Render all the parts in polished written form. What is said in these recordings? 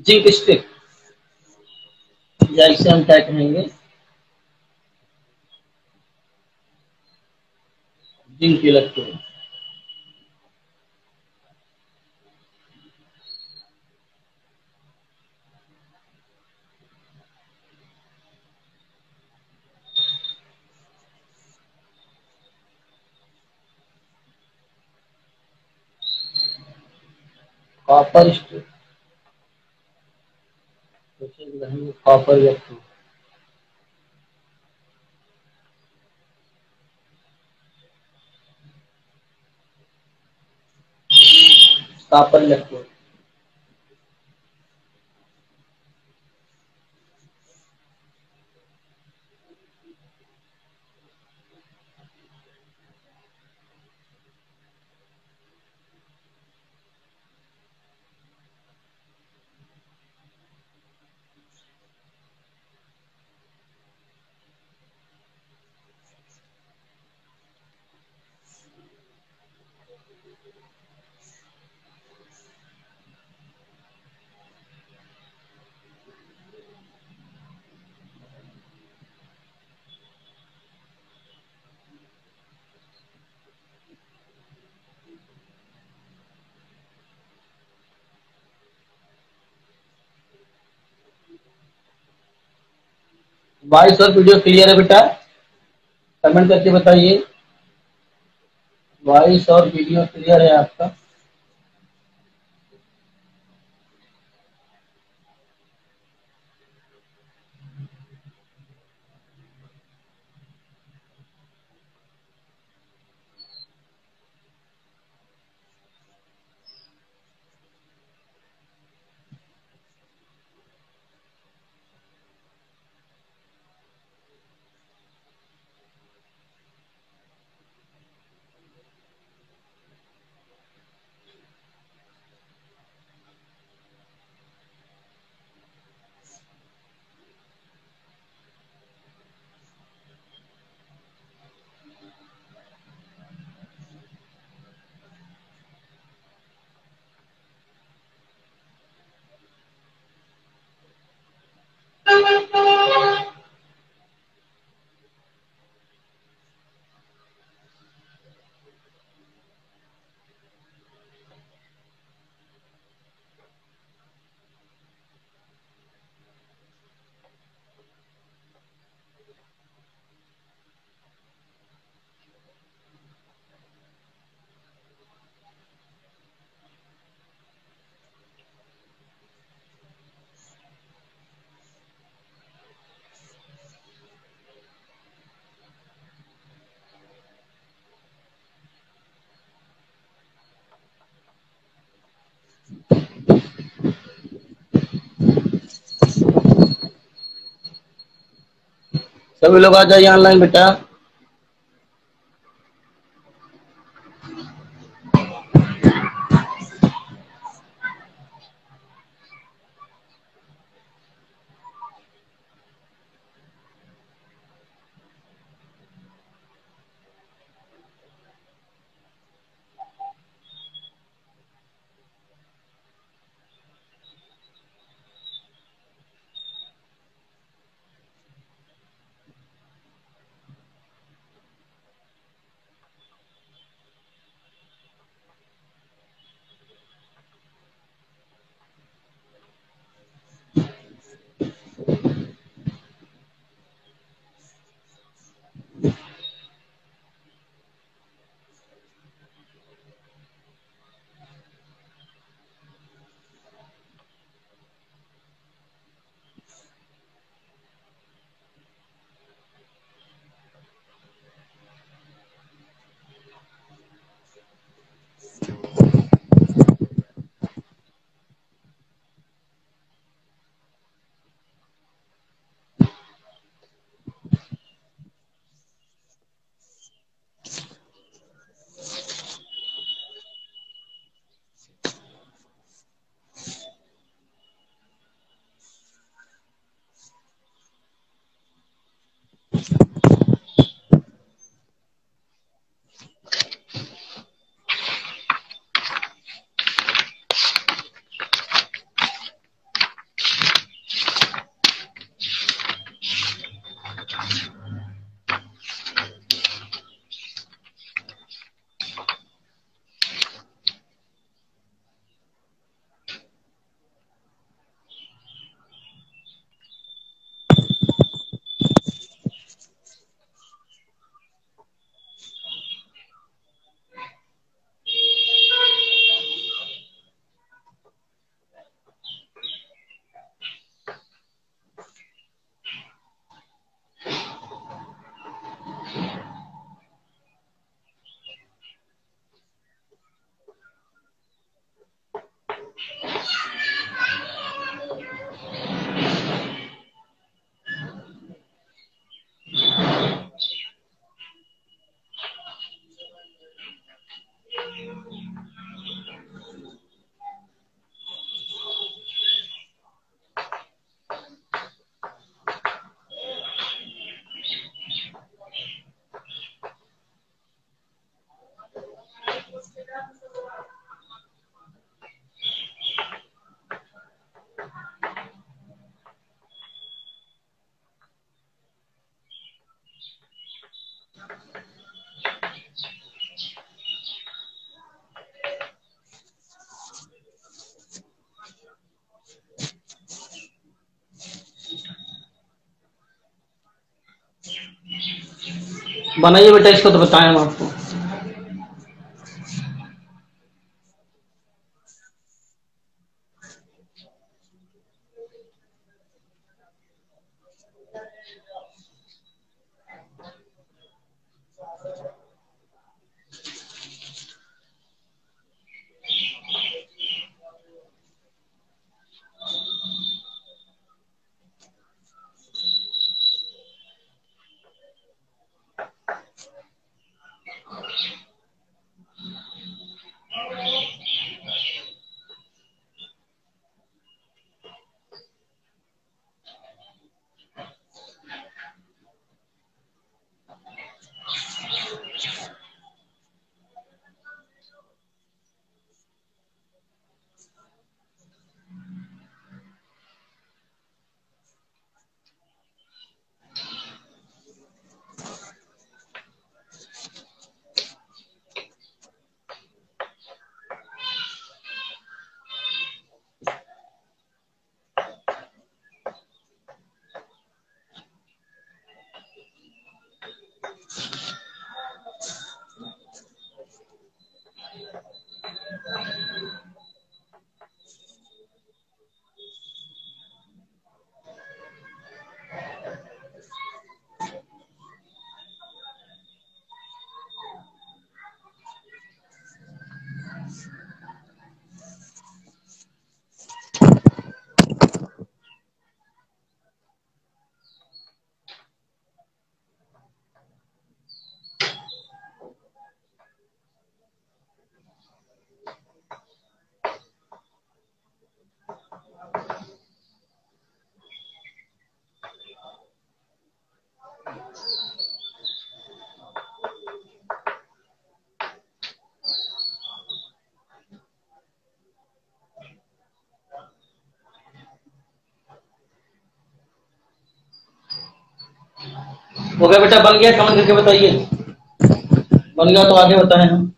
Zinc stick, या इसे हम क्या कहेंगे, zinc electrode. Copper stick, copper electrode. Copper electrode. Voice और वीडियो क्लियर है बेटा? कमेंट करके बताइए, वॉइस और वीडियो क्लियर है आपका? सभी लोग आ जाइए ऑनलाइन बेटा। बनाइए बेटा इसको तो बताएं हम आपको। हो गया बेटा? बन गया? कमेंट करके बताइए। बन गया तो आगे बताएं हम।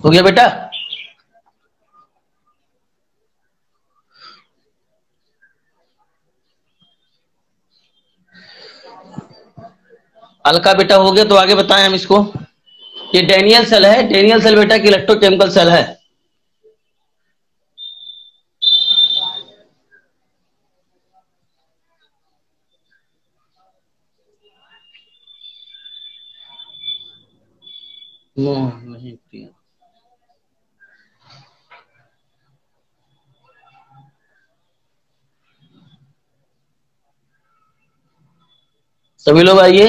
हो गया बेटा? हल्का बेटा हो गया तो आगे बताएं हम इसको। ये डेनियल सेल है। डेनियल सेल बेटा की इलेक्ट्रोकेमिकल सेल है। नहीं प्रिया। सभी लोग आइए।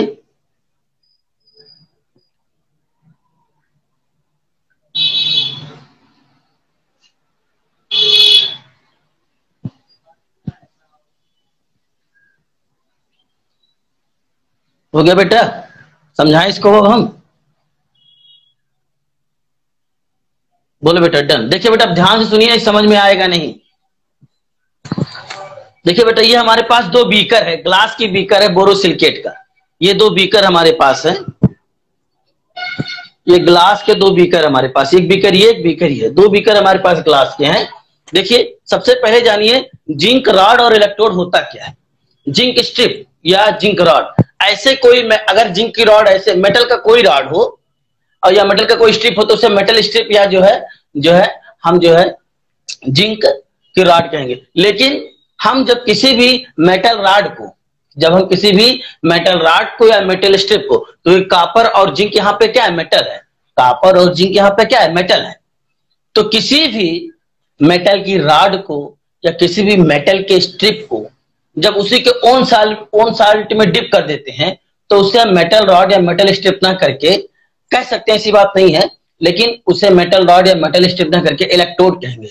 हो गया बेटा? समझाएं इसको हम। बोलो बेटा डन। देखिए बेटा ध्यान से सुनिए, समझ में आएगा नहीं। देखिए बेटा ये हमारे पास दो बीकर है, ग्लास की बीकर है बोरोसिलिकेट का। ये दो बीकर हमारे पास है। ये ग्लास के दो बीकर हमारे पास, एक बीकर ये, एक बीकर ये, दो बीकर हमारे पास ग्लास के हैं। देखिए सबसे पहले जानिए जिंक रॉड और इलेक्ट्रोड होता क्या है। जिंक स्ट्रिप या जिंक रॉड, ऐसे कोई अगर जिंक की रॉड, ऐसे मेटल का कोई रॉड हो और या मेटल का कोई स्ट्रिप हो तो उसे मेटल स्ट्रिप या जो है हम जो है जिंक की रॉड कहेंगे। लेकिन हम जब किसी भी मेटल रॉड को, जब हम किसी भी मेटल रॉड को या मेटल स्ट्रिप को, तो ये कॉपर और जिंक यहाँ पे क्या है, मेटल है, कॉपर और जिंक यहाँ पे क्या है, मेटल है। तो किसी भी मेटल की रॉड को या किसी भी मेटल के स्ट्रिप को जब उसी के ओन साल्ट में डिप कर देते हैं, तो उसे हम मेटल रॉड या मेटल स्ट्रिप ना करके कह सकते हैं, ऐसी बात नहीं है, लेकिन उसे मेटल रॉड या मेटल स्ट्रिप ना करके इलेक्ट्रोड कहेंगे,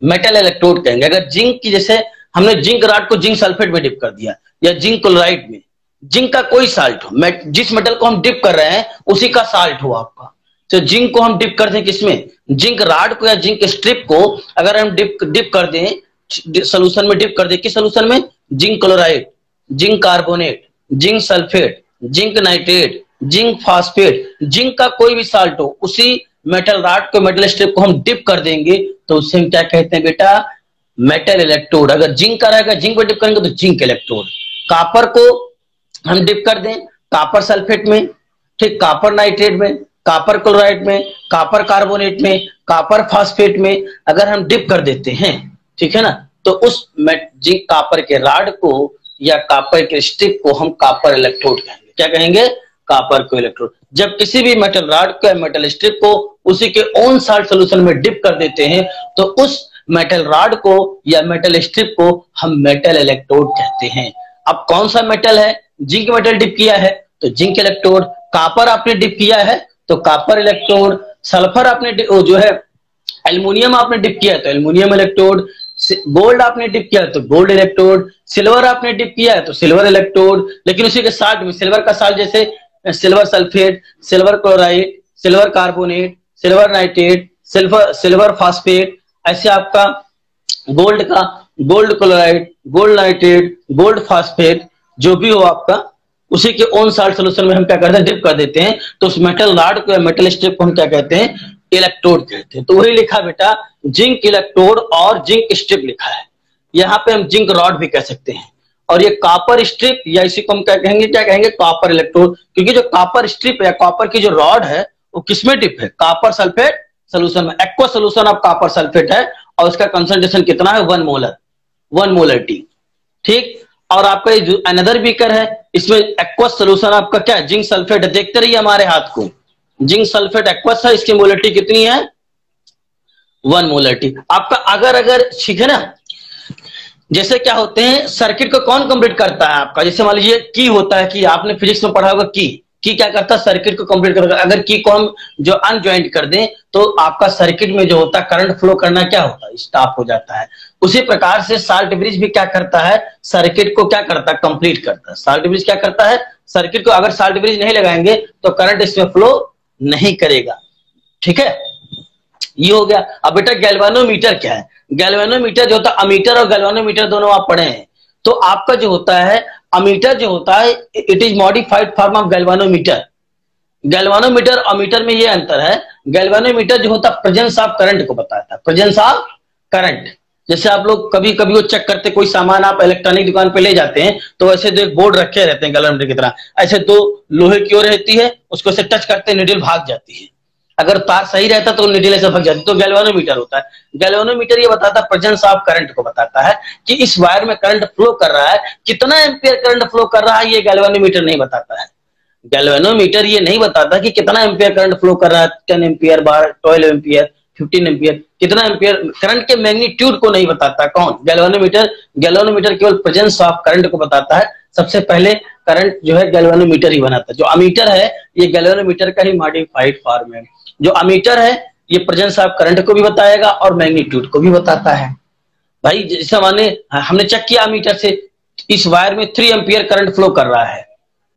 मेटल इलेक्ट्रोड कहेंगे। अगर जिंक की, जैसे हमने जिंक रॉड को जिंक सल्फेट में डिप कर दिया या जिंक क्लोराइड में, जिंक का कोई साल्ट हो, जिस मेटल को हम डिप कर रहे हैं उसी का साल्ट हो आपका, तो जिंक को हम डिप कर दें किसमें, जिंक रॉड को या जिंक स्ट्रिप को अगर हम डिप कर दें सोल्यूशन में, डिप कर दें किस सोल्यूशन में, zinc chloride, zinc carbonate, zinc sulphate, zinc nitrate, zinc phosphate, zinc का कोई भी साल्ट हो, उसी मेटल रॉड को मेटल स्ट्रिप को हम डिप कर देंगे तो उससे हम क्या कहते हैं बेटा, मेटल इलेक्ट्रोड। अगर जिंक का रहेगा, जिंक को डिप करेंगे तो जिंक इलेक्ट्रोड। कॉपर को हम डिप कर दें कॉपर सल्फेट में, ठीक, कॉपर नाइट्रेट में, कॉपर क्लोराइड में, कॉपर कार्बोनेट में, कॉपर फास्फेट में अगर हम डिप कर देते हैं, ठीक है ना, तो उस जिंक कॉपर के रॉड को या कॉपर के स्ट्रिप को हम कॉपर इलेक्ट्रोड कहेंगे। क्या कहेंगे, कॉपर को इलेक्ट्रोड। जब किसी भी मेटल रॉड को या मेटल स्ट्रिप को उसी के ओन साल्ट सोल्यूशन में डिप कर देते हैं, तो उस मेटल रॉड को या मेटल स्ट्रिप को हम मेटल इलेक्ट्रोड कहते हैं। अब कौन सा मेटल है, जिंक मेटल डिप किया है तो जिंक इलेक्ट्रोड, कॉपर आपने डिप किया है तो कॉपर इलेक्ट्रोड, सल्फर आपने जो है एल्युमिनियम आपने डिप किया है तो एल्युमिनियम इलेक्ट्रोड, गोल्ड आपने डिप किया है तो गोल्ड इलेक्ट्रोड, सिल्वर आपने डिप किया है तो सिल्वर इलेक्ट्रोड। लेकिन उसी के साल्ट में सिल्वर का साल्ट जैसे silver sulphate, silver chloride, silver carbonate, silver nitrate, silver phosphate, ऐसे आपका गोल्ड का gold chloride, gold nitrate, gold phosphate जो भी हो आपका, उसी के ओन साल्ट सोल्यूशन में हम क्या करते हैं, डिप कर देते हैं, तो उस मेटल रॉड को या मेटल स्ट्रिप को हम क्या कहते हैं, इलेक्ट्रोड कहते हैं। तो वही लिखा बेटा, जिंक इलेक्ट्रोड और जिंक स्ट्रिप लिखा है। यहाँ पे हम जिंक रॉड भी कह सकते हैं, और ये कॉपर स्ट्रिप या इसी को हम क्या कहेंगे, कॉपर इलेक्ट्रोड, क्योंकि जो कॉपर स्ट्रिप है, कॉपर की जो रॉड है वो किसमें डिप है, कॉपर सल्फेट सोल्यूशन में। Aqua solution of copper sulphate है और उसका कंसंट्रेशन कितना है, 1 मोलर टी, ठीक। और आपका जो अनदर बीकर है, इसमें एक्वा सोल्यूशन आपका क्या है, जिंक सल्फेट है। देखते रहिए हमारे हाथ को, जिंक सल्फेट एक्वस है, इसकी मोलरिटी कितनी है, 1 मोलरिटी आपका। अगर ठीक है ना, जैसे क्या होते हैं, सर्किट को कौन कंप्लीट करता है आपका, जैसे मान लीजिए की होता है, कि आपने फिजिक्स में पढ़ा होगा की क्या करता है, सर्किट को कंप्लीट करता है। अगर की को हम जो अनज्वाइंट कर दें तो आपका सर्किट में जो होता है करंट फ्लो करना क्या होता है, स्टॉप हो जाता है। उसी प्रकार से साल्ट ब्रिज भी क्या करता है, सर्किट को क्या करता है, कंप्लीट करता है। साल्ट ब्रिज क्या करता है, सर्किट को, अगर साल्ट ब्रिज नहीं लगाएंगे तो करंट इसमें फ्लो नहीं करेगा, ठीक है, ये हो गया। अब बेटा गैल्वेनोमीटर क्या है, गैल्वेनोमीटर जो होता है, अमीटर और गैल्वेनोमीटर दोनों आप पढ़े हैं, तो आपका जो होता है अमीटर जो होता है, it is modified form of galvanometer. Galvanometer और मीटर में ये अंतर है, गैल्वेनोमीटर जो होता है प्रेजेंस ऑफ करंट को बताता है, प्रेजेंस ऑफ करंट। जैसे आप लोग कभी कभी वो चेक करते, कोई सामान आप इलेक्ट्रॉनिक दुकान पे ले जाते हैं तो ऐसे दो एक बोर्ड रखे रहते हैं गैल्वेनोमीटर की तरह, ऐसे दो लोहे की ओर रहती है, उसको ऐसे टच करते निडल भाग जाती है, अगर तार सही रहता तो निडल ऐसे भाग जाती, तो गैल्वेनोमीटर होता है। गैल्वेनोमीटर ये बताता है प्रेजेंस ऑफ करंट को बताता है, कि इस वायर में करंट फ्लो कर रहा है, कितना एम्पियर करंट फ्लो कर रहा है, ये गैल्वेनोमीटर नहीं बताता है। गैल्वेनोमीटर ये नहीं बताता कि कितना एम्पियर करंट फ्लो कर रहा है, 10 एम्पियर, 12 एम्पियर, 15 एम्पियर, कितना एम्पियर, करंट के मैग्नीट्यूड को नहीं बताता कौन, गैल्वेनोमीटर। गैल्वेनोमीटर केवल प्रेजेंस ऑफ करंट को बताता है। सबसे पहले करंट जो है गैल्वेनोमीटर ही बनाता है। जो अमीटर है ये गैल्वेनोमीटर का ही मॉडिफाइड फॉर्म है। जो अमीटर है ये प्रेजेंस ऑफ करंट को भी बताएगा और मैग्नीट्यूड को भी बताता है। भाई जैसे हमने चेक किया अमीटर से, इस वायर में 3 एम्पियर करंट फ्लो कर रहा है,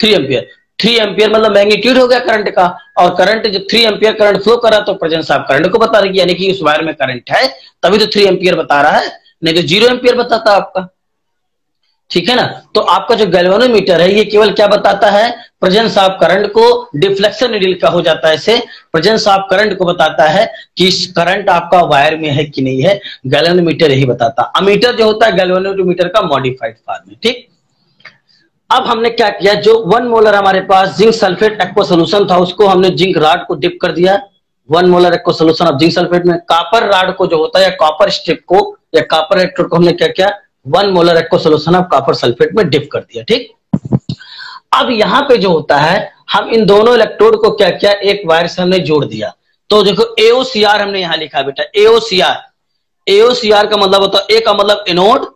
3 एम्पियर मतलब मैग्नीट्यूड हो गया करंट का, और करंट जब 3 एम्पियर करंट फ्लो कर रहा तो प्रेजेंस ऑफ करंट को बता रही, यानी कि उस वायर में करंट है तभी तो 3 एम्पियर बता रहा है, नहीं तो 0 एम्पियर बताता आपका, ठीक है ना। तो आपका जो गैल्वेनोमीटर है ये केवल क्या बताता है, प्रेजेंस ऑफ करंट को, डिफ्लेक्शन नीडल का हो जाता है इसे, प्रेजेंस ऑफ करंट को बताता है कि करंट आपका वायर में है कि नहीं है, गैल्वेनोमीटर यही बताता। अमीटर जो होता है गैल्वेनोमीटर का मॉडिफाइड फॉर्म है, ठीक। अब हमने क्या किया, जो 1 मोलर हमारे पास जिंक सल्फेट एक्वा सोल्यूशन था उसको हमने जिंक रॉड को डिप कर दिया, 1 molar aqua solution of zinc sulphate में। कॉपर रॉड को जो होता है या कॉपर स्ट्रिप को या कॉपर इलेक्ट्रोड को हमने क्या किया, 1 molar aqua solution of copper sulphate में डिप कर दिया। ठीक, अब यहां पे जो होता है, हम इन दोनों इलेक्ट्रोड को क्या किया, एक वायर से हमने जोड़ दिया। तो देखो AOCR हमने यहां लिखा बेटा, AOCR का मतलब होता है, A का मतलब एनोड,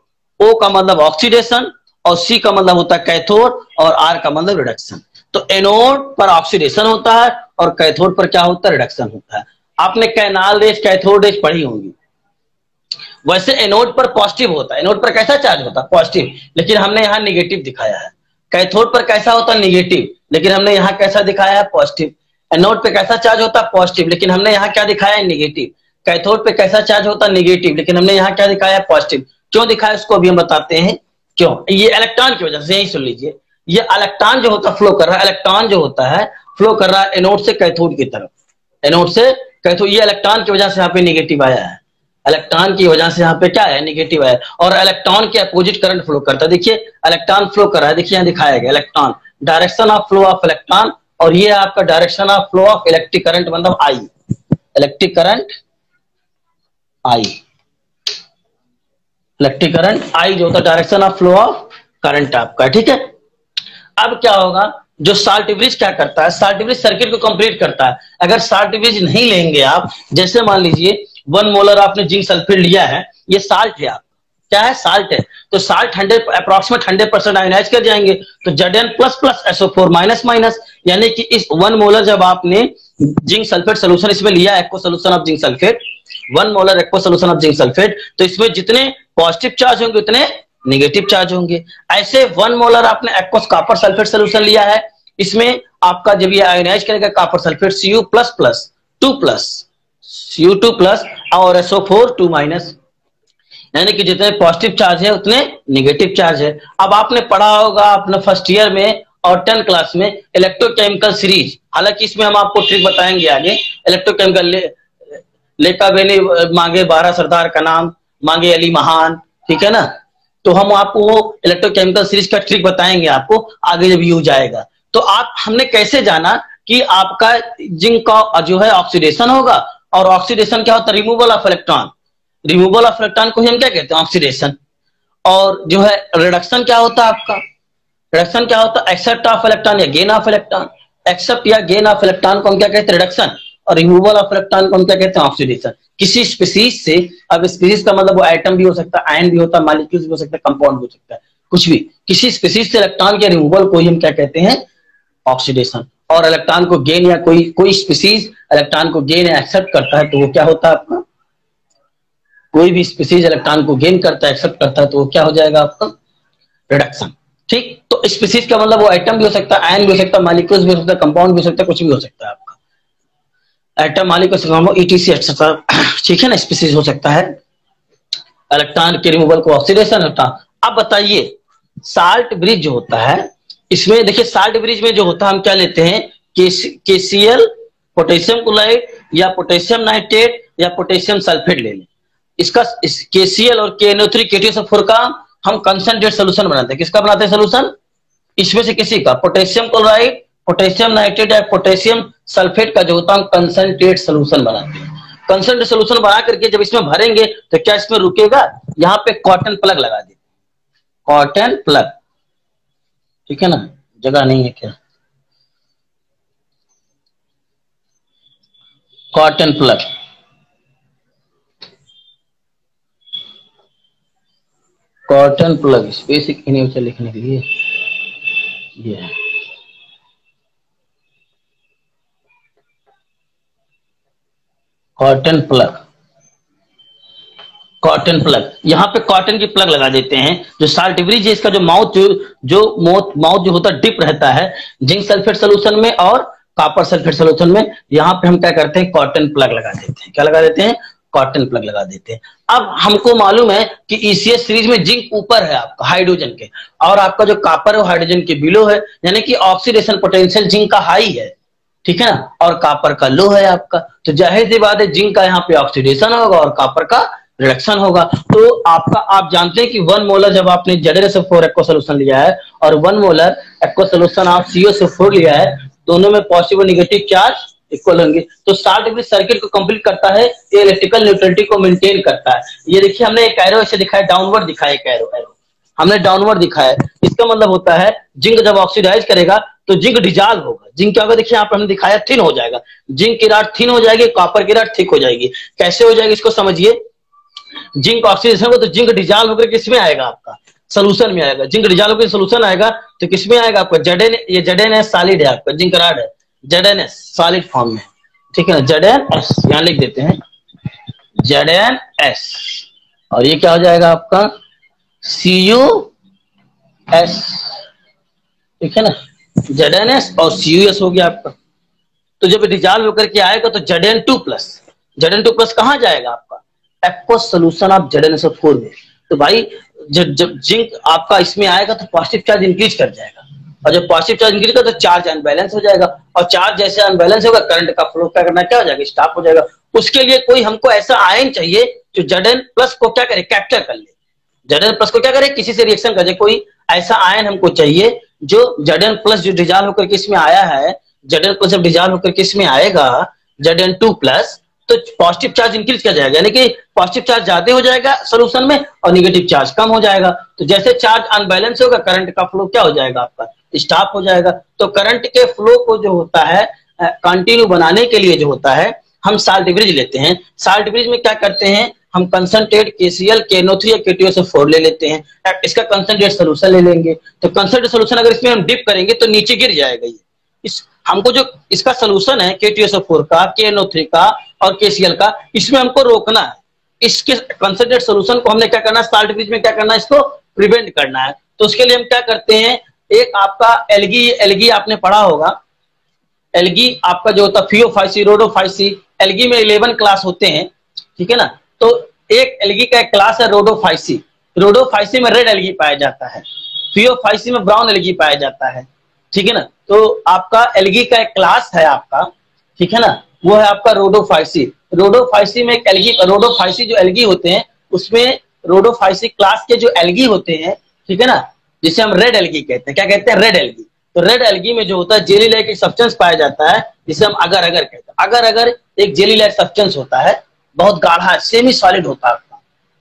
O का मतलब ऑक्सीडेशन और C का मतलब होता है कैथोड और R का मतलब रिडक्शन। तो एनोड पर ऑक्सीडेशन होता है और कैथोड पर क्या होता है, रिडक्शन होता है। आपने कैनाल रेज, कैथोड रेज पढ़ी होंगी। वैसे एनोड पर पॉजिटिव होता है, एनोड पर कैसा चार्ज होता है, पॉजिटिव, लेकिन हमने यहाँ निगेटिव दिखाया है। कैथोड पर कैसा होता है, निगेटिव, लेकिन हमने यहाँ कैसा दिखाया है, पॉजिटिव। एनोड पे कैसा चार्ज होता है, पॉजिटिव, लेकिन हमने यहाँ क्या दिखाया है, निगेटिव। कैथोड पे कैसा चार्ज होता है, निगेटिव, लेकिन हमने यहाँ क्या दिखाया है, पॉजिटिव। क्यों दिखाया उसको अभी हम बताते हैं क्यों। ये इलेक्ट्रॉन की वजह से, यही सुन लीजिए, ये इलेक्ट्रॉन जो होता है फ्लो कर रहा है, इलेक्ट्रॉन जो होता है फ्लो कर रहा है एनोड से कैथोड की तरफ, एनोड से कैथोड। ये इलेक्ट्रॉन की वजह से यहाँ पे निगेटिव आया है, इलेक्ट्रॉन की वजह से यहाँ पे क्या है, निगेटिव है। और इलेक्ट्रॉन के अपोजिट करंट फ्लो करता है। देखिए इलेक्ट्रॉन फ्लो कर रहा है, देखिए यहाँ दिखाया गया electron, direction of flow of electron, और ये आपका direction of flow of electric current मतलब I, electric current I, electric current I जो होता है direction of flow of current आपका। ठीक है, अब क्या होगा, जो साल्ट ब्रिज क्या करता है, साल्ट ब्रिज सर्किट को कंप्लीट करता है। अगर साल्ट ब्रिज नहीं लेंगे आप, जैसे मान लीजिए 1 मोलर आपने जिंक सल्फेट लिया है, ये साल्ट है आप, क्या है, साल्ट है, तो साल्ट 100 अप्रोक्सीमेट 100% आयनाइज कर जाएंगे, तो Zn plus plus SO4 minus minus, यानी कि इस 1 मोलर जब आपने जिंक सल्फेट सोल्यूशन इसमें लिया, aqua solution of zinc sulphate, 1 molar aqua solution of zinc sulphate, तो इसमें जितने पॉजिटिव चार्ज होंगे उतने नेगेटिव चार्ज होंगे। ऐसे 1 मोलर आपने एक्वा कॉपर सल्फेट सोल्यूशन लिया है, इसमें आपका जब ये आयनाइज करेगा copper sulphate Cu plus plus 2 plus Cu2 plus और SO4 2 माइनस, यानी कि जितने पॉजिटिव चार्ज है उतने नेगेटिव चार्ज है। अब आपने पढ़ा होगा अपने फर्स्ट ईयर में और 10th क्लास में इलेक्ट्रोकेमिकल सीरीज, हालांकि इसमें हम आपको ट्रिक बताएंगे आगे। इलेक्ट्रोकेमिकल लेका बेनी मांगे 12 सरदार का नाम, मांगे अली महान, ठीक है ना, तो हम आपको इलेक्ट्रोकेमिकल सीरीज का ट्रिक बताएंगे आपको आगे जब यूज आएगा। तो आप हमने कैसे जाना कि आपका जिंक का जो है ऑक्सीडेशन होगा, और ऑक्सीडेशन क्या होता है, removal of electron, removal of electron को हम क्या कहते हैं, ऑक्सीडेशन। और जो है रिडक्शन क्या होता है आपका, रिडक्शन क्या होता है, एक्सेप्ट ऑफ इलेक्ट्रॉन या गेन ऑफ इलेक्ट्रॉन, एक्सेप्ट या गेन ऑफ इलेक्ट्रॉन को हम क्या कहते हैं, रिडक्शन, और रिमूवल ऑफ इलेक्ट्रॉन को हम क्या कहते हैं, ऑक्सीडेशन। किसी स्पीसीज से, अब स्पीसीज का मतलब वो एटम भी हो सकता है, आयन भी होता है, मॉलिक्यूल्स भी हो सकता है, कंपाउंड भी हो सकता है, कुछ भी, किसी स्पीसीज से इलेक्ट्रॉन के रिमूवल को ही हम क्या कहते हैं, ऑक्सीडेशन। और इलेक्ट्रॉन को गेन या कोई स्पीसीज इलेक्ट्रॉन को गेन या एक्सेप्ट करता है तो वो क्या होता है आपका, कोई भी स्पीसीज इलेक्ट्रॉन को गेन करता है, एक्सेप्ट करता है, तो वो क्या हो जाएगा आपका, रिडक्शन। ठीक, तो स्पीसीज का मतलब वो एटम भी हो सकता है, आयन भी हो सकता है, मॉलिक्यूल्स भी हो सकता है, कंपाउंड भी हो सकता है, कुछ भी हो सकता है आपका, एटम, मॉलिक्यूल, ETC एक्सेट्रा, ठीक है ना, स्पीसीज हो सकता है। इलेक्ट्रॉन के रिमूवल को ऑक्सीडेशन होता है। अब बताइए साल्ट ब्रिज जो होता है, इसमें देखिए साल्ट ब्रिज में जो होता है हम क्या लेते हैं, KCl, पोटेशियम क्लोराइड या पोटेशियम नाइट्रेट या पोटेशियम सल्फेट ले लें। इसका KCl और KNO3 KTSO4 का हम कंसंट्रेट सोल्यूशन बनाते हैं। किसका बनाते हैं सोल्यूशन, इसमें से किसी का, पोटेशियम क्लोराइड, पोटेशियम नाइट्रेट या पोटेशियम सल्फेट का जो होता है हम कंसंट्रेट सोल्यूशन बनाते हैं। कंसंट्रेट सोल्यूशन बना करके जब इसमें भरेंगे तो क्या इसमें रुकेगा, यहाँ पे कॉटन प्लग लगा देते, कॉटन प्लग, ठीक है ना, जगह नहीं है क्या, cotton plug, cotton plug basic initial लिखने के लिए ये कॉटन प्लग, कॉटन प्लग, यहाँ पे कॉटन की प्लग लगा देते हैं। जो साल्ट ब्रिज है इसका जो माउथ जो होता है डिप रहता है जिंक सल्फेट सोल्यूशन में और कॉपर सल्फेट सोल्यूशन में, यहाँ पे हम क्या करते हैं, कॉटन प्लग लगा देते हैं। क्या लगा देते हैं, कॉटन प्लग लगा देते हैं। अब हमको मालूम है कि ECS सीरीज में जिंक ऊपर है आपका हाइड्रोजन के, और आपका जो कॉपर है हाइड्रोजन के बिलो है, यानी कि ऑक्सीडेशन पोटेंशियल जिंक का हाई है, ठीक है ना, और कॉपर का लो है आपका। तो जाहिर सी बात है जिंक का यहाँ पे ऑक्सीडेशन होगा और कॉपर का रिडक्शन होगा। तो आपका आप जानते हैं कि 1 मोलर जब आपने ZnSO4 एक्वा सोल्यूशन लिया है और 1 मोलर एक्वा सोल्यूशन आप COSO4 लिया है, दोनों में पॉजिटिव और निगेटिव चार्ज इक्वल होंगे। तो 60 डिग्री सर्किल को कंप्लीट करता है, ये इलेक्ट्रिकल न्यूट्रलिटी को मेंटेन करता है। ये देखिए हमने एक एरो ऐसे दिखाया, डाउनवर्ड दिखाया, एक एरो हमने डाउनवर्ड दिखाया। इसका मतलब होता है जिंक जब ऑक्सीडाइज करेगा तो जिंक डिजॉल्व होगा। जिंक क्या होगा, देखिए यहाँ पर हमने दिखाया थिन हो जाएगा, जिंक की रॉड थिन हो जाएगी, कॉपर की रॉड थिक हो जाएगी। कैसे हो जाएगी इसको समझिए, जिंक ऑक्सीडेशन होगा तो जिंक डिजॉल्व होकर किसमें आएगा, आपका सोल्यूशन में आएगा। जिंक डिजॉल्व होकर सोल्यूशन आएगा तो किसमें आएगा आपका, Zn, ये Zn सॉलिड है आपका, जिंक रॉड है Zn सॉलिड फॉर्म में, ठीक है ना, Zn यहाँ लिख देते हैं Zn, और ये क्या हो जाएगा आपका CuS, ठीक है ना, Zn और CuS हो गया आपका। तो जब डिजॉल्व होकर के आएगा तो Zn2+ कहां जाएगा आपका, एक्वस सोल्यूशन ऑफ ZnSO4 में। तो भाई जब जिंक आपका इसमें आएगा तो पॉजिटिव चार्ज इंक्रीज कर जाएगा, और जब पॉजिटिव चार्ज इंक्रीज कर तो चार्ज अनबैलेंस हो जाएगा, और चार्ज जैसे अनबैलेंस होगा करंट का फ्लो क्या करना, क्या हो जाएगा, स्टॉप हो जाएगा। उसके लिए कोई हमको ऐसा आयन चाहिए जो Zn+ को क्या करे, कैप्चर कर ले। Zn+ को क्या करे, किसी से रिएक्शन कर जाए, कोई ऐसा आयन हमको चाहिए जो Zn+ जो डिजॉल्व होकर के इसमें आया है, Zn+ जब डिजॉल्व होकर के इसमें आएगा Zn2+, तो पॉजिटिव चार्ज इंक्रीज किया जाएगा, यानी कि पॉजिटिव चार्ज ज्यादा हो जाएगा सोल्यूशन में और निगेटिव चार्ज कम हो जाएगा। तो जैसे चार्ज अनबैलेंस होगा करंट का फ्लो क्या हो जाएगा आपका, स्टॉप हो जाएगा। तो करंट के फ्लो को जो होता है कंटिन्यू बनाने के लिए जो होता है हम साल्ट ब्रिज लेते हैं। साल्ट ब्रिज में क्या करते हैं, हम कंसंट्रेट KCl, KNO3 या K2SO4 ले लेते हैं, इसका कंसंट्रेट सोल्यूशन ले लेंगे। तो कंसंट्रेट सोल्यूशन अगर इसमें हम डिप करेंगे तो नीचे गिर जाएगा ये। इस हमको जो इसका सोल्यूशन है K2SO4 का, KNO3 का और KCl का, इसमें हमको रोकना है। इसके कंसंट्रेट सोल्यूशन को हमने क्या करना है, साल्ट ब्रिज में क्या करना है, इसको प्रिवेंट करना है। तो उसके लिए हम क्या करते हैं, एक आपका एल्गी आपने पढ़ा होगा, एल्गी आपका जो होता है FeO5C, रोडो5C, एल्गी में 11 क्लास होते हैं, ठीक है ना। तो एक एल्गी का एक क्लास है रोडो5C। रोडो5C में रेड एल्गी पाया जाता है, FeO5C में ब्राउन एल्गी पाया जाता है, ठीक है ना। तो आपका एल्गी का एक क्लास है आपका, ठीक है ना, वो है आपका रोडो5C। रोडो5C में एक एल्गी, रोडो5C जो एल्गी होते हैं उसमें रोडो5C क्लास के जो एल्गी होते हैं, ठीक है ना, जिसे हम रेड एल्गी कहते हैं। क्या कहते हैं, रेड एल्गी। तो रेड एल्गी में जो होता है जेली लाइक एक सब्सटेंस पाया जाता है जिसे हम अगर अगर कहते हैं। अगर अगर एक जेली लाइक सब्सटेंस होता है, बहुत गाढ़ा सेमी सॉलिड होता है।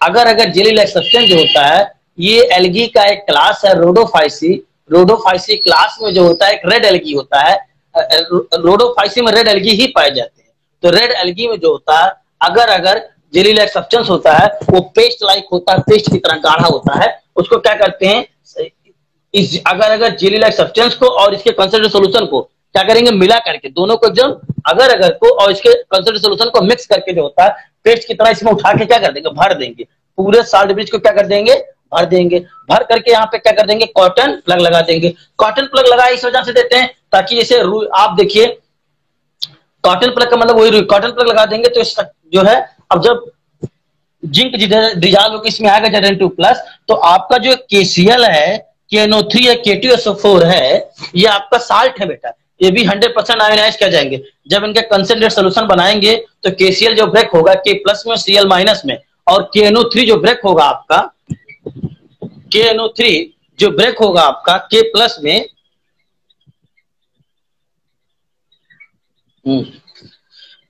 अगर अगर जेली लाइक सब्सटेंस जो होता है ये एल्गी का एक क्लास है रोडो5C। रोडो5C क्लास में जो होता है एक रेड एल्गी होता है, रोडो5C में रेड एल्गी ही पाए जाते हैं। तो रेड एल्गी में जो होता है अगर अगर जेली लाइक सब्सटेंस होता है, वो पेस्ट लाइक होता है, पेस्ट की तरह गाढ़ा होता है। उसको क्या करते हैं, इस अगर अगर जेली लाइक सब्सटेंस को और इसके कंसंट्रेट सोल्यूशन को क्या करेंगे, मिला करके दोनों को एकदम अगर अगर को और इसके कंसंट्रेट सोल्यूशन को मिक्स करके जो होता है पेस्ट की तरह इसमें उठा के क्या कर देंगे, भर देंगे। पूरे साल्ट ब्रिज को क्या कर देंगे, भर देंगे। भर करके यहाँ पे क्या कर देंगे, कॉटन प्लग लगा देंगे। कॉटन प्लग लगा इस वजह से देते हैं ताकि जैसे आप देखिए कॉटन प्लग का मतलब वही, कॉटन प्लग लगा देंगे तो जो है अब जब जिंक डिजॉल्व होकर इसमें आएगा Zn2+, तो आपका जो KCl है, KNO3 या K2SO4 है, ये आपका साल्ट है बेटा, ये भी 100% आयोनाइज किया जाएंगे। जब इनके कंसंट्रेट सोल्यूशन बनाएंगे तो KCl जो ब्रेक होगा K+ में, Cl- में, और KNO3 जो ब्रेक होगा आपका, KNO3 जो ब्रेक होगा आपका K+ में,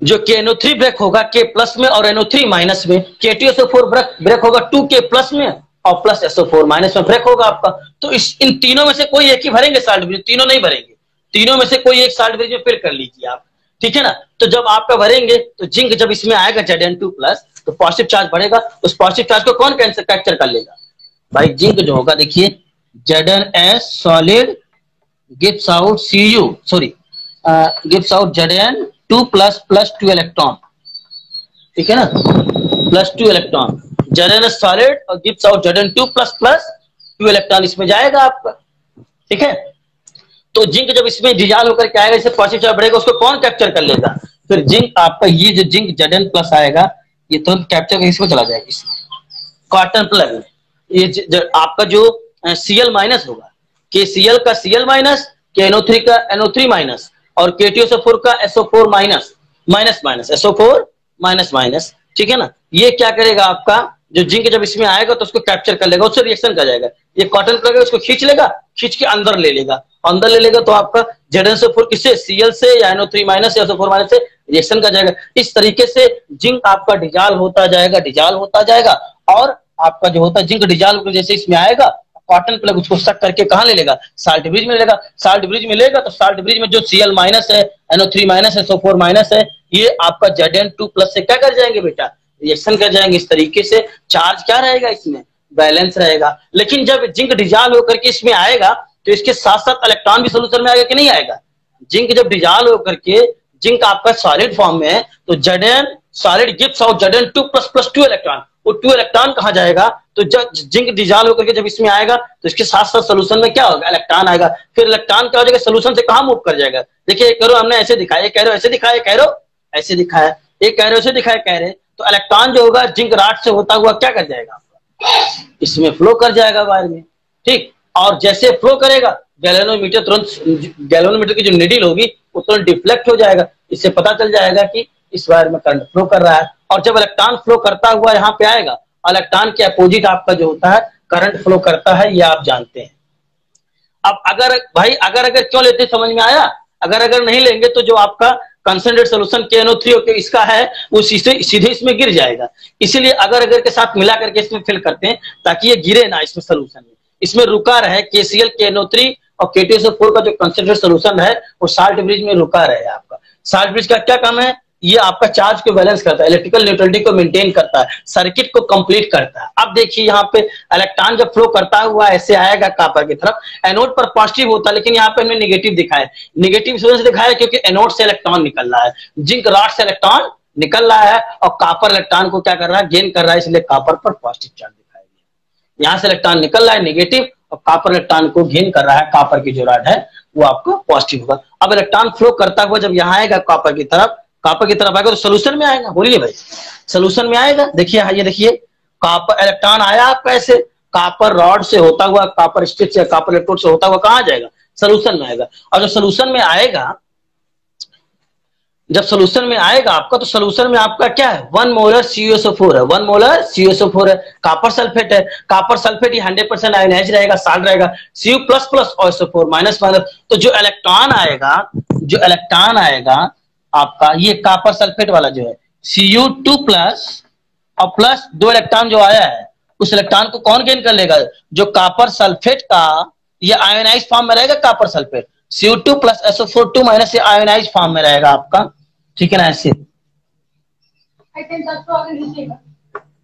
जो KNO3 ब्रेक होगा K+ में और NO3- में, K2SO4 ब्रेक होगा 2K+ में और +SO4- में ब्रेक होगा आपका। तो इन तीनों में से कोई एक ही भरेंगे साल्ट ब्रिज, तीनों नहीं भरेंगे, तीनों में से कोई एक साल्ट ब्रिज में फिल कर लीजिए आप, ठीक है ना। तो जब आपका भरेंगे तो जिंक जब इसमें आएगा Zn2+, तो पॉजिटिव चार्ज बढ़ेगा, उस पॉजिटिव चार्ज को कौन कैप्चर कर लेगा भाई, जिंक जो होगा। देखिए Zn solid gives out gives out Zn2+ 2 electron, ठीक है ना, +2 इलेक्ट्रॉन। Zn सॉलिड और गिव्स आउट Zn2++ 2 इलेक्ट्रॉन इसमें जाएगा आपका, ठीक है। तो जिंक जब इसमें डिजॉल्व होकर के आएगा, इससे पॉजिटिव चार्ज बढ़ेगा, उसको कौन कैप्चर कर लेगा, फिर जिंक आपका, ये जो जिंक Zn+ आएगा ये तुरंत कैप्चर इसमें चला जाएगा, इसमें कॉटन प्लग में। ये आपका जो Cl- होगा, KCl का Cl-, KNO3 का NO3- और K2SO4 का SO4-, SO4-, ठीक है ना। ये क्या करेगा आपका, जो जिंक जब इसमें आएगा तो उसको कैप्चर कर लेगा, उससे रिएक्शन कर जाएगा। ये कॉटन प्लग है, उसको खींच लेगा, खींच के अंदर ले लेगा, अंदर ले लेगा तो आपका ZnSO4 किससे, Cl से या NO3 माइनस या SO4 माइनस से रिएक्शन कर जाएगा। इस तरीके से जिंक आपका डिजॉल्व होता जाएगा, डिजॉल्व होता जाएगा, और आपका जो होता है जिंक डिजॉल्व जैसे इसमें आएगा, कॉटन प्लग उसको सक करके कहाँ ले लेगा, साल्ट ब्रिज में ले लेगा। साल्ट ब्रिज में लेगा तो साल्ट ब्रिज में जो Cl माइनस है, NO3 माइनस है, SO4 माइनस है, ये आपका Zn2 प्लस से क्या कर जाएंगे बेटा, रिएक्शन कर जाएंगे। इस तरीके से चार्ज क्या रहेगा इसमें, बैलेंस रहेगा। लेकिन जब जिंक डिजॉल्व होकर के इसमें आएगा तो इसके साथ साथ इलेक्ट्रॉन भी सोल्यूशन में आएगा कि नहीं आएगा। जिंक जब डिजॉल्व होकर के जिंक आपका सॉलिड फॉर्म में है तो Zn solid gives out Zn2 plus 2 electron. वो 2 इलेक्ट्रॉन कहाँ जाएगा, तो जब जिंक डिजॉल्व होकर के जब इसमें आएगा तो इसके साथ साथ सोल्यूशन में क्या होगा, इलेक्ट्रॉन आएगा। फिर इलेक्ट्रॉन क्या हो जाएगा, सोल्यूशन से कहाँ मूव कर जाएगा। देखिए कह रहे हमने ऐसे दिखाया, कह रहे ऐसे दिखाया, कह रहे ऐसे दिखाया, एक कह रहे ऐसे दिखाया, कह रहे तो इलेक्ट्रॉन जो होगा जिंक रॉड से होता हुआ क्या कर जाएगा, इसमें फ्लो कर जाएगा वायर में, ठीक। और जैसे फ्लो करेगा गैल्वेनोमीटर तुरंत, गैल्वेनोमीटर की जो नीडल होगी वो तुरंत डिफ्लेक्ट हो जाएगा। इससे पता चल जाएगा कि इस वायर में करंट फ्लो कर रहा है। और जब इलेक्ट्रॉन फ्लो करता हुआ यहाँ पे आएगा, इलेक्ट्रॉन के अपोजिट आपका जो होता है करंट फ्लो करता है, ये आप जानते हैं। अब अगर भाई अगर क्यों लेते समझ में आया, अगर नहीं लेंगे तो जो आपका कंसंट्रेट सोल्यूशन KNO3 इसका है वो सीधे इसमें गिर जाएगा। इसीलिए अगर के साथ मिला करके इसमें फिल करते हैं ताकि ये गिरे ना इसमें सोल्यूशन में, इसमें रुका रहे। KCl KNO3 और K2SO4 का जो कंसंट्रेट सोल्यूशन है वो साल्ट ब्रिज में रुका रहे। आपका साल्ट ब्रिज का क्या काम है, ये आपका चार्ज को बैलेंस करता है, इलेक्ट्रिकल न्यूट्रलिटी को मेंटेन करता है, सर्किट को कंप्लीट करता है। अब देखिए यहाँ पे इलेक्ट्रॉन जब फ्लो करता हुआ ऐसे आएगा कॉपर की तरफ, एनोड पर पॉजिटिव होता है, लेकिन यहाँ पे हमने नेगेटिव दिखाया। नेगेटिव इस वजह से दिखाया क्योंकि एनोड से इलेक्ट्रॉन निकल रहा है, जिंक रॉड से इलेक्ट्रॉन निकल रहा है, और कॉपर इलेक्ट्रॉन को क्या कर रहा है, गेन कर रहा है, इसलिए कॉपर पर पॉजिटिव चार्ज दिखाया गया। यहाँ से इलेक्ट्रॉन निकल रहा है नेगेटिव, और कॉपर इलेक्ट्रॉन को गेन कर रहा है, कॉपर की जो रॉड है वो आपको पॉजिटिव होगा। अब इलेक्ट्रॉन फ्लो करता हुआ जब यहाँ आएगा कॉपर की तरफ आएगा तो सोल्यूशन में आएगा। बोलिए भाई, सोल्यूशन में आएगा। देखिए ये देखिए कॉपर इलेक्ट्रॉन आया आपका ऐसे कॉपर रॉड से होता हुआ, कॉपर स्ट्रिप से, कॉपर इलेक्ट्रोड से होता हुआ कहाँ जाएगा, सोल्यूशन में आएगा। और जब सोल्यूशन में आएगा, जब सोल्यूशन में आएगा आपका, तो सोल्यूशन में आपका क्या है, 1 मोलर CuSO4 है, 1 मोलर CuSO4 है, कॉपर सल्फेट है। कॉपर सल्फेट ये 100% आयोनाइज रहेगा, साल्ट रहेगा, Cu प्लस प्लस और SO4 माइनस माइनस। तो जो इलेक्ट्रॉन आएगा आपका, ये कॉपर सल्फेट वाला जो है Cu2 प्लस और प्लस 2 इलेक्ट्रॉन जो आया है, उस इलेक्ट्रॉन को कौन गेन कर लेगा, जो कॉपर सल्फेट का ये आयोनाइज फॉर्म में रहेगा। Copper sulphate Cu2 plus SO4 2 minus ये आयोनाइज फॉर्म में रहेगा आपका, ठीक है ना। ऐसे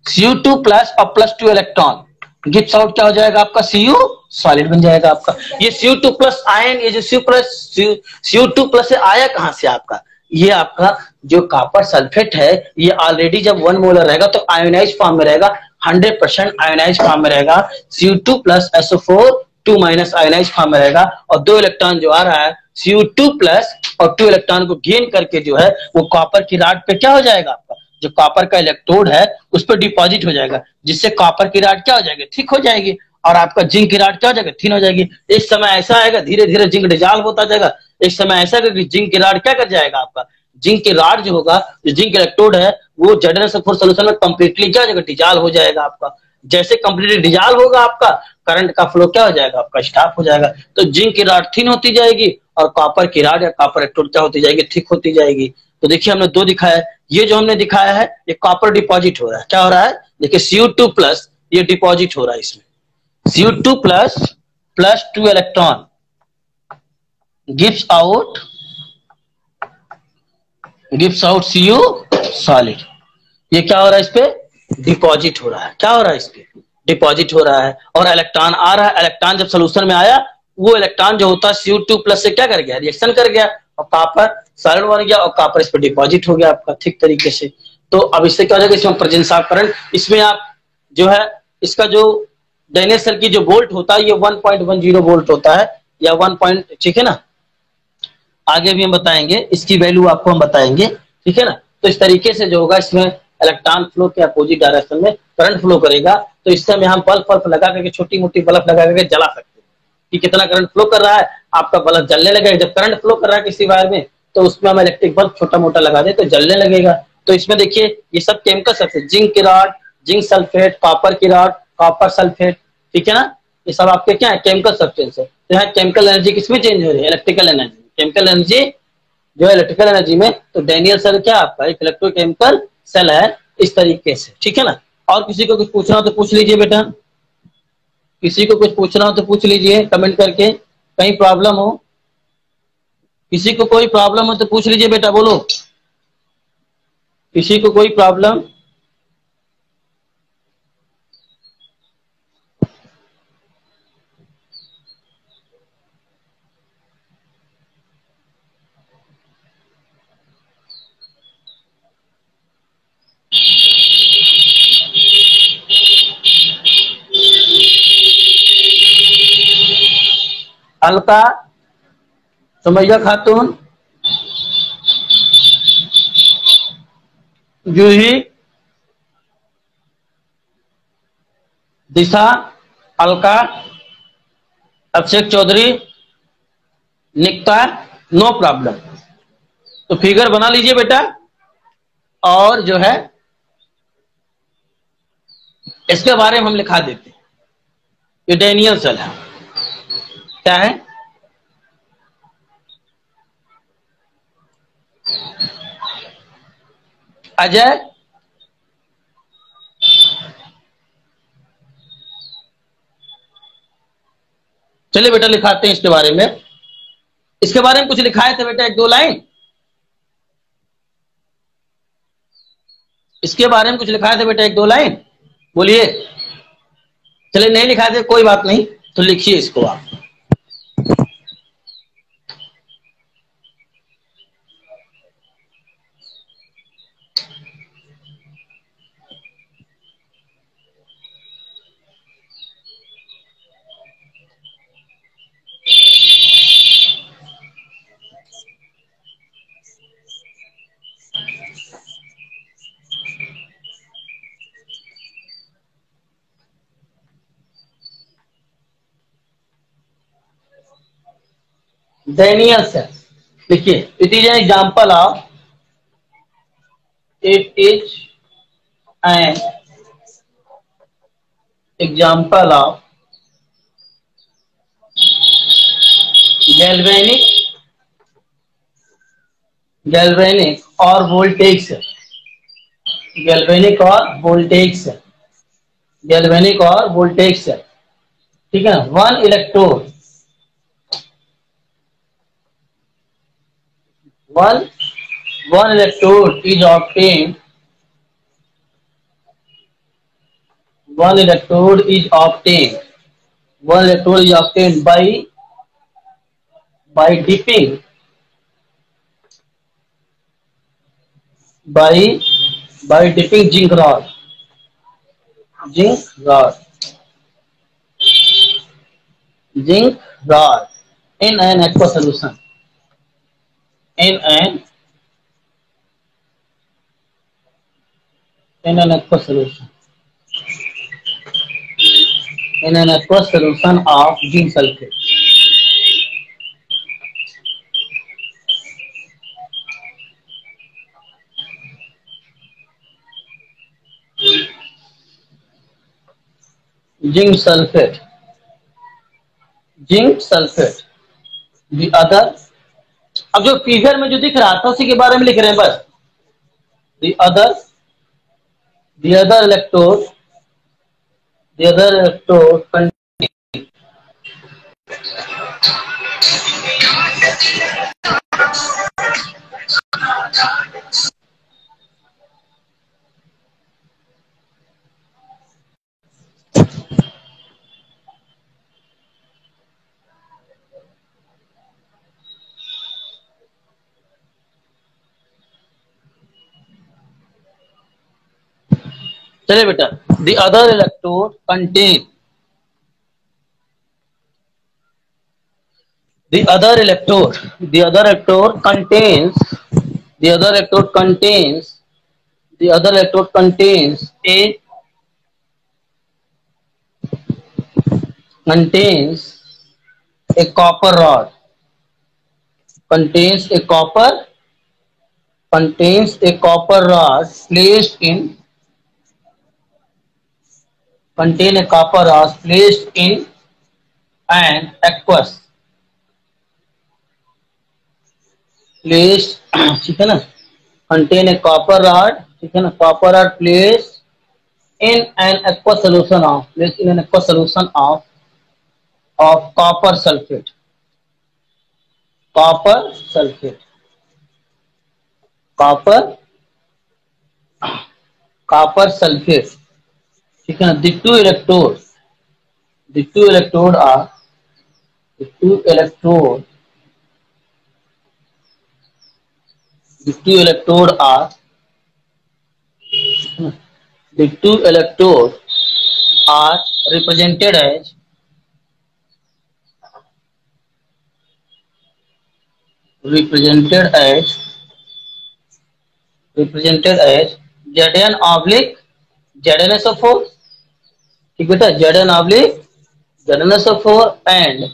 Cu2 प्लस और प्लस 2 इलेक्ट्रॉन गिव्स आउट क्या हो जाएगा आपका, Cu सॉलिड बन जाएगा आपका। ये Cu2 प्लस आयन, ये जो Cu2 प्लस आया कहां से आपका, ये आपका जो कॉपर सल्फेट है ये ऑलरेडी जब 1 मोलर रहेगा तो आयोनाइज फॉर्म में रहेगा, 100% आयोनाइज फॉर्म में रहेगा। Cu2 plus SO4 2 minus ionise form में रहेगा, और 2 इलेक्ट्रॉन जो आ रहा है Cu2 प्लस और 2 इलेक्ट्रॉन को गेन करके जो है वो कॉपर की रॉड पे क्या हो जाएगा आपका, जो कॉपर का इलेक्ट्रोड है उस पर डिपॉजिट हो जाएगा, जिससे कॉपर की रॉड क्या हो जाएगी, थिक हो जाएगी, और आपका जिंक की रॉड क्या हो जाएगा, थिन हो जाएगी। एक समय ऐसा आएगा धीरे धीरे जिंक डिजॉल्व होता जाएगा, एक समय ऐसा कि जिंक की रॉड क्या कर जाएगा आपका, जिंक की रॉड जो होगा, जो जिंक इलेक्ट्रोड है वो ZnSO4 सोल्यूशन में कंप्लीटली क्या हो जाएगा, डिजॉल्व हो जाएगा आपका। जैसे कंप्लीटली डिजॉल्व होगा आपका, करंट का फ्लो क्या हो जाएगा आपका, स्टॉप हो जाएगा। तो जिंक की रॉड थिन होती जाएगी और कॉपर की रॉड या कॉपर इलेक्ट्रोड क्या होती जाएगी, थिक होती जाएगी। तो देखिए हमने 2 दिखाया है, ये जो हमने दिखाया है ये कॉपर डिपॉजिट हो रहा है, क्या हो रहा है, देखिए Cu2 प्लस ये डिपॉजिट हो रहा है इसमें, Cu2 plus plus 2 electron gives out Cu solid. ये क्या हो रहा है, इस पे डिपॉजिट हो रहा है, क्या हो रहा है, इस पे डिपॉजिट हो रहा है, और इलेक्ट्रॉन आ रहा है। इलेक्ट्रॉन जब सोल्यूशन में आया, वो इलेक्ट्रॉन जो होता है Cu2 प्लस से क्या कर गया, रिएक्शन कर गया, और कॉपर सॉलिड बन गया, और कॉपर इस पे डिपॉजिट हो गया आपका, ठीक तरीके से। तो अब इससे क्या हो जाएगा, इसमें प्रेजेंस ऑफ करंट, इसमें आप जो है इसका जो डायनेसर की जो वोल्ट होता है ये 1.10 वोल्ट होता है, या 1 ठीक है ना, आगे भी हम बताएंगे इसकी वैल्यू आपको हम बताएंगे, ठीक है ना। तो इस तरीके से जो होगा, इसमें इलेक्ट्रॉन फ्लो के अपोजिट डायरेक्शन में करंट फ्लो करेगा। तो इस समय हम बल्ब लगा करके, छोटी मोटी बल्ब लगा करके जला सकते हैं कि कितना करंट फ्लो कर रहा है, आपका बल्ब जलने लगेगा। जब करंट फ्लो कर रहा है किसी वायर में, तो उसमें हम इलेक्ट्रिक बल्ब छोटा मोटा लगा दे तो जलने लगेगा। तो इसमें देखिए ये सब केमिकल सबसे, जिंक की रॉड, जिंक सल्फेट, कॉपर की रॉड, कॉपर सल्फेट, ठीक है ना। ये सब आपके क्या है, केमिकल सब्सटेंस है। तो यहाँ केमिकल एनर्जी किसमें चेंज हो रही है, इलेक्ट्रिकल एनर्जी। केमिकल एनर्जी जो है इलेक्ट्रिकल एनर्जी में, तो डैनियल सेल क्या आपका एक इलेक्ट्रोकेमिकल सेल है, इस तरीके से, ठीक है ना। और किसी को कुछ पूछना हो तो पूछ लीजिए बेटा, किसी को कुछ पूछना हो तो पूछ लीजिए कमेंट करके, कहीं प्रॉब्लम हो, किसी को कोई प्रॉब्लम हो तो पूछ लीजिए बेटा, बोलो किसी को कोई प्रॉब्लम। अलका, सुमैया खातून, जूही, दिशा, अलका, अभिषेक चौधरी, निकिता, नो प्रॉब्लम। तो फिगर बना लीजिए बेटा, और जो है इसके बारे में हम लिखा देते हैं। ये डैनियल सेल है, क्या है, अजय, चलिए बेटा लिखाते हैं इसके बारे में। इसके बारे में कुछ लिखाए थे बेटा, एक दो लाइन इसके बारे में कुछ लिखाए थे बेटा, एक दो लाइन बोलिए। चलिए नहीं लिखाए थे कोई बात नहीं, तो लिखिए इसको आप। डैनियल सेल देखिए, it is an example of, it is an example of galvanic galvanic और वोल्टेज सेल, गैल्वेनिक और वोल्टेज सेल, गैल्वेनिक और वोल्टेज सेल, ठीक है ना। One one electrode is obtained one electrode is obtained one electrode is obtained by dipping by dipping zinc rod in an aqueous solution, in an aqueous solution in an aqueous solution of zinc sulfate. Zinc sulphate, the other, अब जो figure में जो दिख रहा था उसी के बारे में लिख रहे हैं बस। द अदर इलेक्ट्रोड चलिए बेटा, the other electrode contain the other electrode contains the other electrode contains a copper rod, contains a copper rod placed in contain a copper rod placed in an aqueous placed ठीक है ना, contain a copper rod, ठीक है ना, copper rod placed in an aqueous solution of placed in an aqueous solution of copper sulfate, copper sulfate, copper copper sulfate, ठीक है ना, the two electrodes are the two electrode are the two electrode are represented as Zn oblique ZnSO4, ठीक बेटा, Zn oblique ZnSO4 and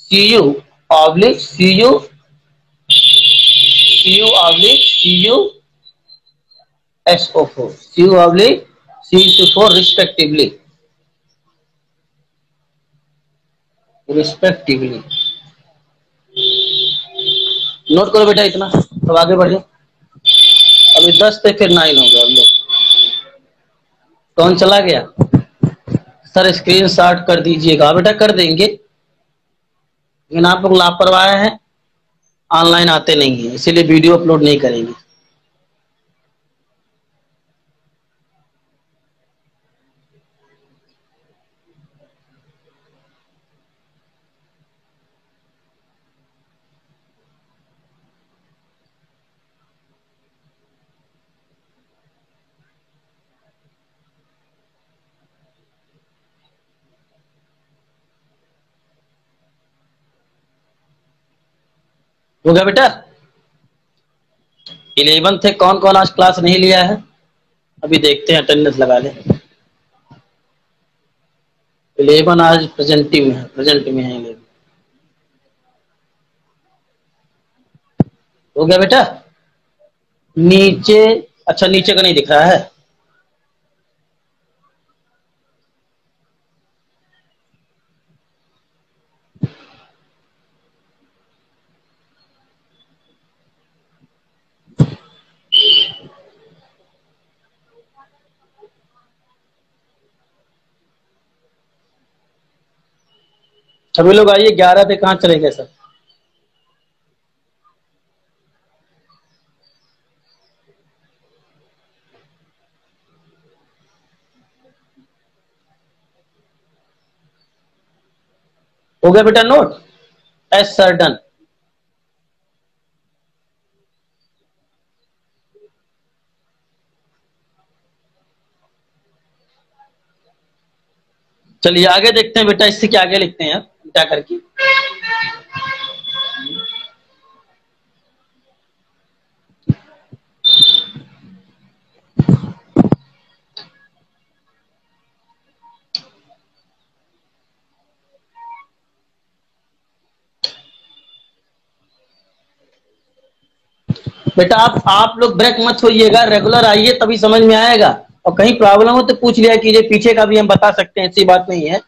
Cu oblique CuSO4, Cu oblique CuSO4 respectively. Note करो बेटा इतना, अब आगे बढ़े। अभी 10 थे फिर 9 हो गया हम लोग। कौन चला गया? सर स्क्रीनशॉट कर दीजिएगा। बेटा कर देंगे, लेकिन आप लोग लापरवाह हैं, ऑनलाइन आते नहीं है, इसीलिए वीडियो अपलोड नहीं करेंगे। हो गया बेटा? 11 थे, कौन कौन आज क्लास नहीं लिया है? अभी देखते हैं, अटेंडेंस लगा ले। 11 आज प्रेजेंट में है 11। हो गया बेटा? नीचे, अच्छा नीचे का नहीं दिख रहा है। सभी लोग आइए, 11 पे कहाँ चले गए सब? हो गया बेटा नोट? S sir done. चलिए आगे देखते हैं बेटा, इससे क्या आगे लिखते हैं क्या करके। बेटा आप लोग ब्रेक मत होइएगा, रेगुलर आइए तभी समझ में आएगा। और कहीं प्रॉब्लम हो तो पूछ लिया कीजिए, पीछे का भी हम बता सकते हैं, ऐसी बात नहीं है।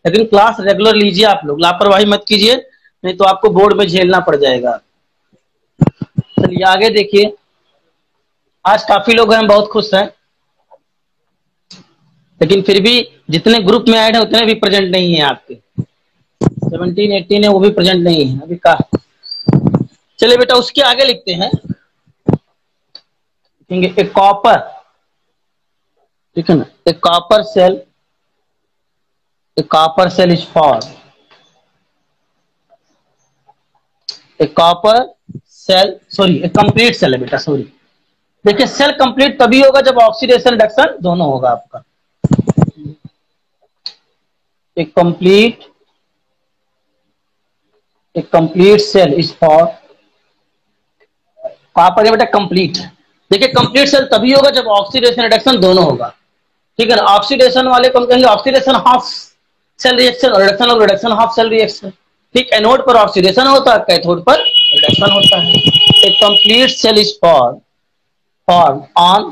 लेकिन क्लास रेगुलर लीजिए, आप लोग लापरवाही मत कीजिए, नहीं तो आपको बोर्ड में झेलना पड़ जाएगा। चलिए आगे देखिए, आज काफी लोग हैं, बहुत खुश हैं, लेकिन फिर भी जितने ग्रुप में ऐड है उतने भी प्रेजेंट नहीं है। आपके 17, 18 है, वो भी प्रेजेंट नहीं है अभी का। चलिए बेटा उसके आगे लिखते हैं, ए कॉपर, ठीक है ना, a copper cell is form, a copper cell, sorry a complete cell है बेटा, सॉरी। देखिए सेल कंप्लीट तभी होगा जब ऑक्सीडेशन रिडक्शन दोनों होगा आपका। A complete cell is for, copper बेटा कंप्लीट। देखिए कंप्लीट सेल तभी होगा जब ऑक्सीडेशन रिडक्शन दोनों होगा, ठीक है ना। ऑक्सीडेशन वाले को हम कहेंगे ऑक्सीडेशन हाफ सेल रिएक्शन और रिडक्शन हाफ सेल रिएक्शन। ठीक, एनोड पर ऑक्सीडेशन होता है, कैथोड पर रिडक्शन होता है। A complete cell is form on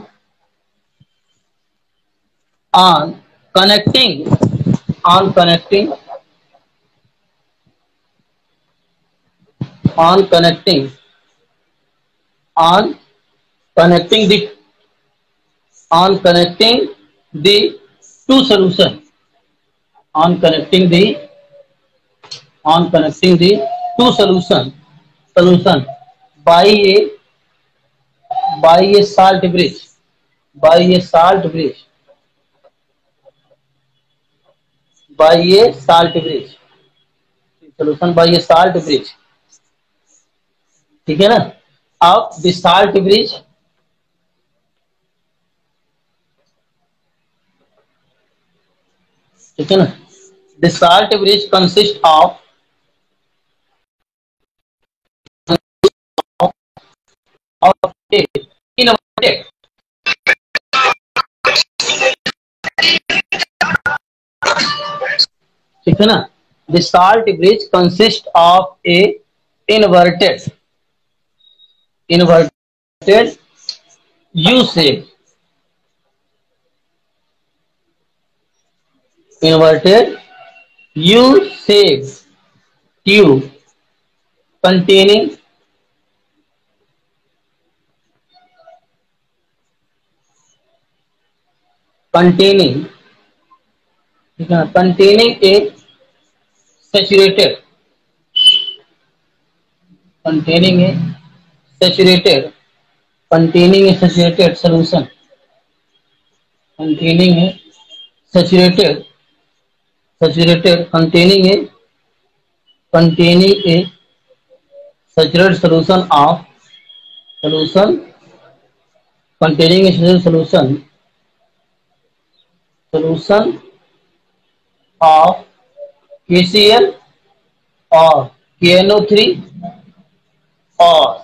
on connecting on connecting on connecting on connecting the on connecting the two solution on connecting the on connecting the two solution by a salt bridge by a salt bridge by a salt bridge solution by a salt bridge, ठीक है ना। अब the salt bridge ठीक है ना, the salt bridge consist of inverted ठीक है ना, the salt bridge consist of A inverted U shape inverted U shape tube containing containing a saturated containing a saturated solution containing a saturated containing a saturated solution of containing a solution of KCl or KNO3 और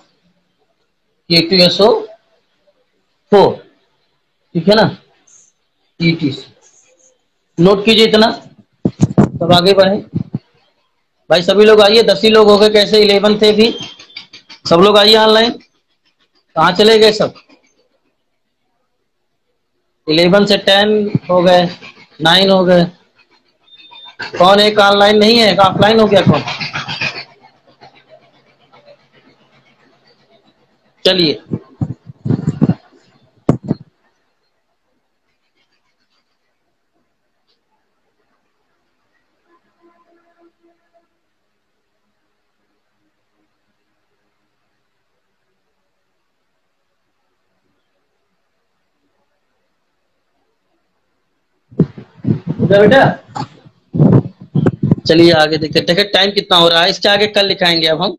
K2SO4 ठीक है ना, ETC। Note कीजिए इतना, तब आगे बढ़े भाई। सभी लोग आइए, 10 ही लोग हो गए, कैसे 11 थे भी, सब लोग आइए ऑनलाइन। कहाँ चले गए सब? 11 से 10 हो गए, 9 हो गए। कौन एक ऑनलाइन नहीं है, ऑफलाइन हो गया कौन? चलिए बेटा, चलिए आगे देखते। देखिए टाइम कितना हो रहा है, इसके आगे कल लिखाएंगे अब हम।